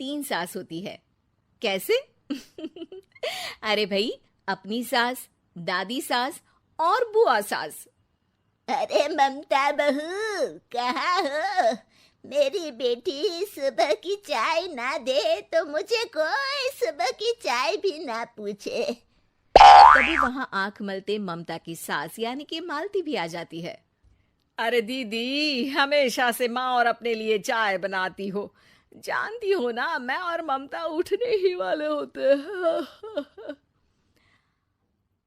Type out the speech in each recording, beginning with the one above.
3 सास होती है। कैसे? अरे भाई, अपनी सास, दादी सास और बुआ सास। अरे ममता बहू, कहाँ हो? मेरी बेटी सुबह की चाय ना दे तो मुझे कोई सुबह की चाय भी ना पूछे। तभी वहां आंख मलते ममता की सास यानी कि मालती भी आ जाती है। अरे दीदी, हमेशा से माँ और अपने लिए चाय बनाती हो। जानती हो ना, मैं और ममता उठने ही वाले होते हैं।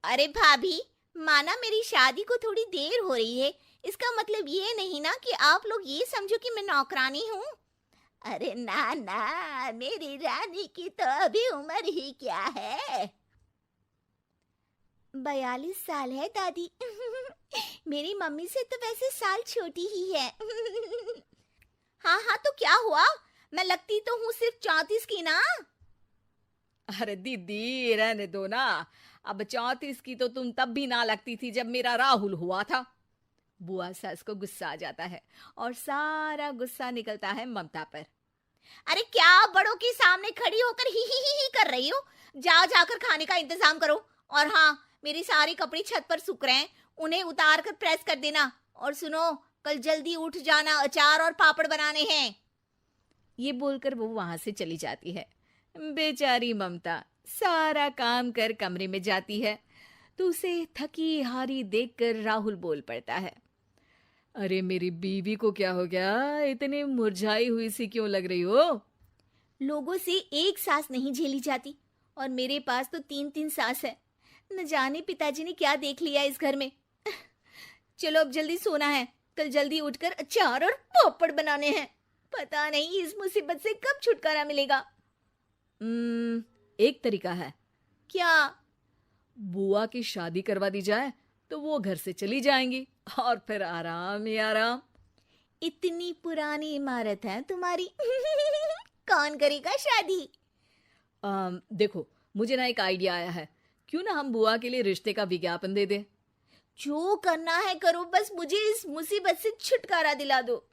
अरे भाभी, माना मेरी शादी को थोड़ी देर हो रही है, इसका मतलब ये नहीं ना कि आप लोग ये समझो कि मैं नौकरानी हूँ। अरे ना ना, मेरी रानी की तो अभी उम्र ही क्या है। 42 साल है दादी। मेरी मम्मी से तो वैसे साल छोटी ही है। हाँ हाँ, तो क्या हुआ? मैं लगती तो हूँ सिर्फ 34 की ना। अरे दीदी, रहने दो ना। अब 34 की तो तुम तब भी ना लगती थी जब मेरा राहुल हुआ था। बुआ सास को गुस्सा आ जाता है और सारा गुस्सा निकलता है ममता पर। अरे क्या बड़ों के सामने खड़ी होकर ही कर रही हो? जाओ जाकर खाने का इंतजाम करो। और हाँ, मेरे सारे कपड़े छत पर सूख रहे हैं, उन्हें उतार कर प्रेस कर देना। और सुनो, कल जल्दी उठ जाना, अचार और पापड़ बनाने हैं। ये बोलकर वो वहां से चली जाती है। बेचारी ममता सारा काम कर कमरे में जाती है तो उसे थकी हारी देखकर राहुल बोल पड़ता है। अरे मेरी बीवी को क्या हो गया? इतनी मुरझाई हुई सी क्यों लग रही हो? लोगों से एक सास नहीं झेली जाती और मेरे पास तो 3-3 सास है। न जाने पिताजी ने क्या देख लिया इस घर में। चलो अब जल्दी सोना है, कल जल्दी उठकर अचार और पापड़ बनाने हैं। पता नहीं इस मुसीबत से कब छुटकारा मिलेगा। एक तरीका है। क्या? बुआ की शादी करवा दी जाए तो वो घर से चली जाएंगी और फिर आराम ही आराम। इतनी पुरानी इमारत है तुम्हारी। कौन करेगा शादी? देखो, मुझे ना एक आइडिया आया है। क्यों ना हम बुआ के लिए रिश्ते का विज्ञापन दे दें? जो करना है करो, बस मुझे इस मुसीबत से छुटकारा दिला दो।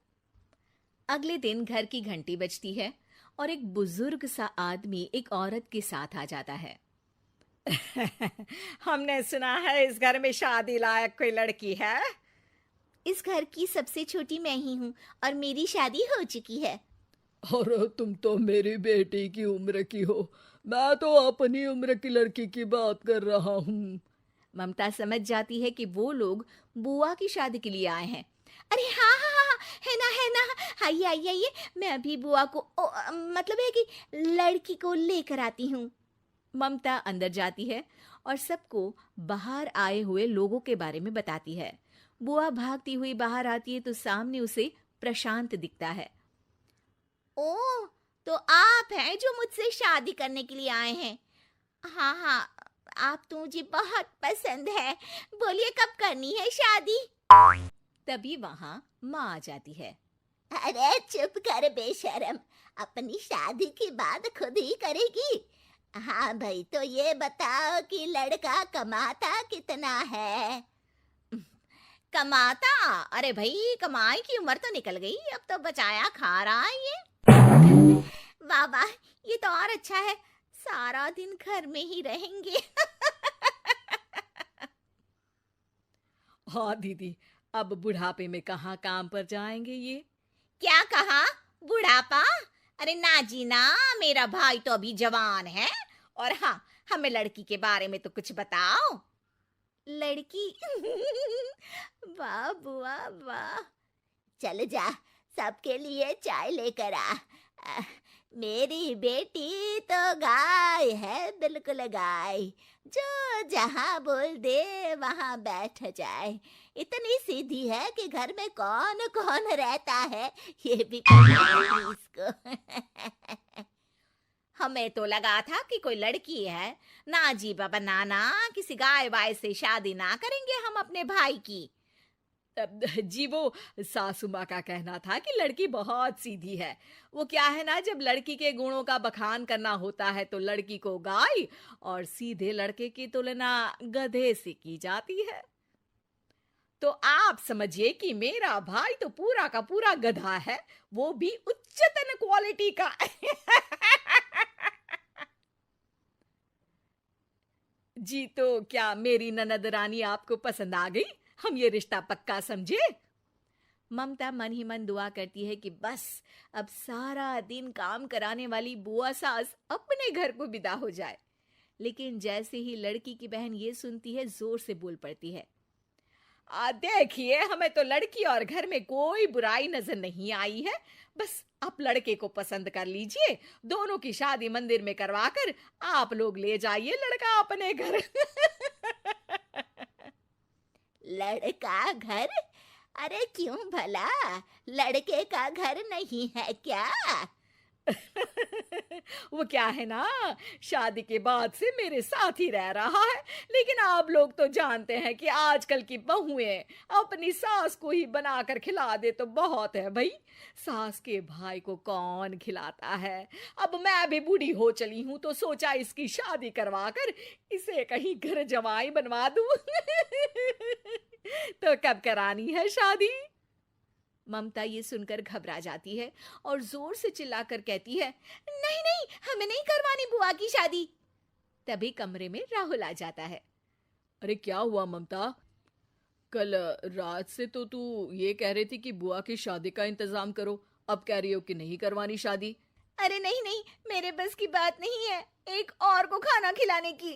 अगले दिन घर की घंटी बजती है और एक बुजुर्ग सा आदमी एक औरत के साथ आ जाता है। हमने सुना है इस घर में शादी लायक कोई लड़की है। इस घर की सबसे छोटी मैं ही हूँ और मेरी शादी हो चुकी है। अरे तुम तो मेरी बेटी की उम्र की हो। मैं तो अपनी उम्र की लड़की की बात कर रहा हूँ। ममता समझ जाती है कि वो लोग बुआ की शादी के लिए आए हैं। अरे हाँ हाँ हाँ, है ना, आइए आइए आइए, मैं अभी बुआ को मतलब है कि लड़की को लेकर आती हूँ। ममता अंदर जाती है और सबको बाहर आए हुए लोगों के बारे में बताती है। बुआ भागती हुई बाहर आती है तो सामने उसे प्रशांत दिखता है। ओह, तो आप हैं जो मुझसे शादी करने के लिए आए हैं? हाँ हाँ, आप तो मुझे बहुत पसंद है। बोलिए कब करनी है शादी? तभी वहां माँ आ जाती है। अरे चुप कर बेशरम, अपनी शादी की बात खुद ही करेगी। हाँ भाई, तो ये बताओ कि लड़का कमाता कितना है? कमाता? अरे भाई, कमाई की उम्र तो निकल गई, अब तो बचाया खा रहा है ये। वाह वाह, ये तो और अच्छा है, सारा दिन घर में ही रहेंगे। हाँ दीदी, अब बुढ़ापे में कहाँ काम पर जाएंगे ये? क्या कहा? बुढ़ापा? अरे ना जी ना, मेरा भाई तो अभी जवान है। और हाँ, हमें लड़की के बारे में तो कुछ बताओ। लड़की? वाह बुआ वाह। चल जा, सबके लिए चाय लेकर आ। मेरी बेटी तो गाय है, बिल्कुल गाय, जो जहाँ बोल दे वहाँ बैठ जाए। इतनी सीधी है कि घर में कौन कौन रहता है ये भी पता नहीं इसको। हमें तो लगा था कि कोई लड़की है। ना जी बाबा, नाना, किसी गाय वाय से शादी ना करेंगे हम अपने भाई की। जी वो सासू माँ का कहना था कि लड़की बहुत सीधी है। वो क्या है ना, जब लड़की के गुणों का बखान करना होता है तो लड़की को गाय और सीधे लड़के की तुलना गधे से की जाती है। तो आप समझिए कि मेरा भाई तो पूरा का पूरा गधा है, वो भी उच्चतन क्वालिटी का। जी तो क्या मेरी ननद रानी आपको पसंद आ गई? हम ये रिश्ता पक्का समझे? ममता मन ही मन दुआ करती है कि बस अब सारा दिन काम कराने वाली बुआ सास अपने घर को विदा हो जाए। लेकिन जैसे ही लड़की की बहन ये सुनती है, जोर से बोल पड़ती है। देखिए, हमें तो लड़की और घर में कोई बुराई नजर नहीं आई है। बस आप लड़के को पसंद कर लीजिए, दोनों की शादी मंदिर में करवाकर आप लोग ले जाइए लड़का अपने घर। लड़का घर? अरे क्यों भला, लड़के का घर नहीं है क्या? वो क्या है ना, शादी के बाद से मेरे साथ ही रह रहा है। लेकिन आप लोग तो जानते हैं कि आजकल की बहुएं अपनी सास को ही बनाकर खिला दे तो बहुत है भाई। सास के भाई को कौन खिलाता है। अब मैं भी बूढ़ी हो चली हूं तो सोचा इसकी शादी करवाकर इसे कहीं घर जमाई बनवा दूं। तो कब करानी है शादी? ममता ये सुनकर घबरा जाती है और जोर से चिल्लाकर कहती है, नहीं नहीं, हमें नहीं करवानी बुआ की शादी। तभी कमरे में राहुल आ जाता है। अरे क्या हुआ ममता? कल रात से तो तू ये कह रही थी कि बुआ की शादी का इंतजाम करो, अब कह रही हो कि नहीं करवानी शादी। अरे नहीं नहीं, मेरे बस की बात नहीं है एक और को खाना खिलाने की।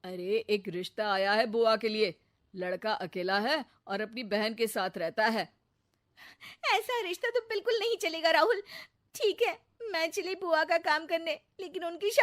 अरे एक रिश्ता आया है बुआ के लिए, लड़का अकेला है और अपनी बहन के साथ रहता है। ऐसा रिश्ता तो बिल्कुल नहीं चलेगा राहुल। ठीक है, मैं चली बुआ का काम करने, लेकिन उनकी शादी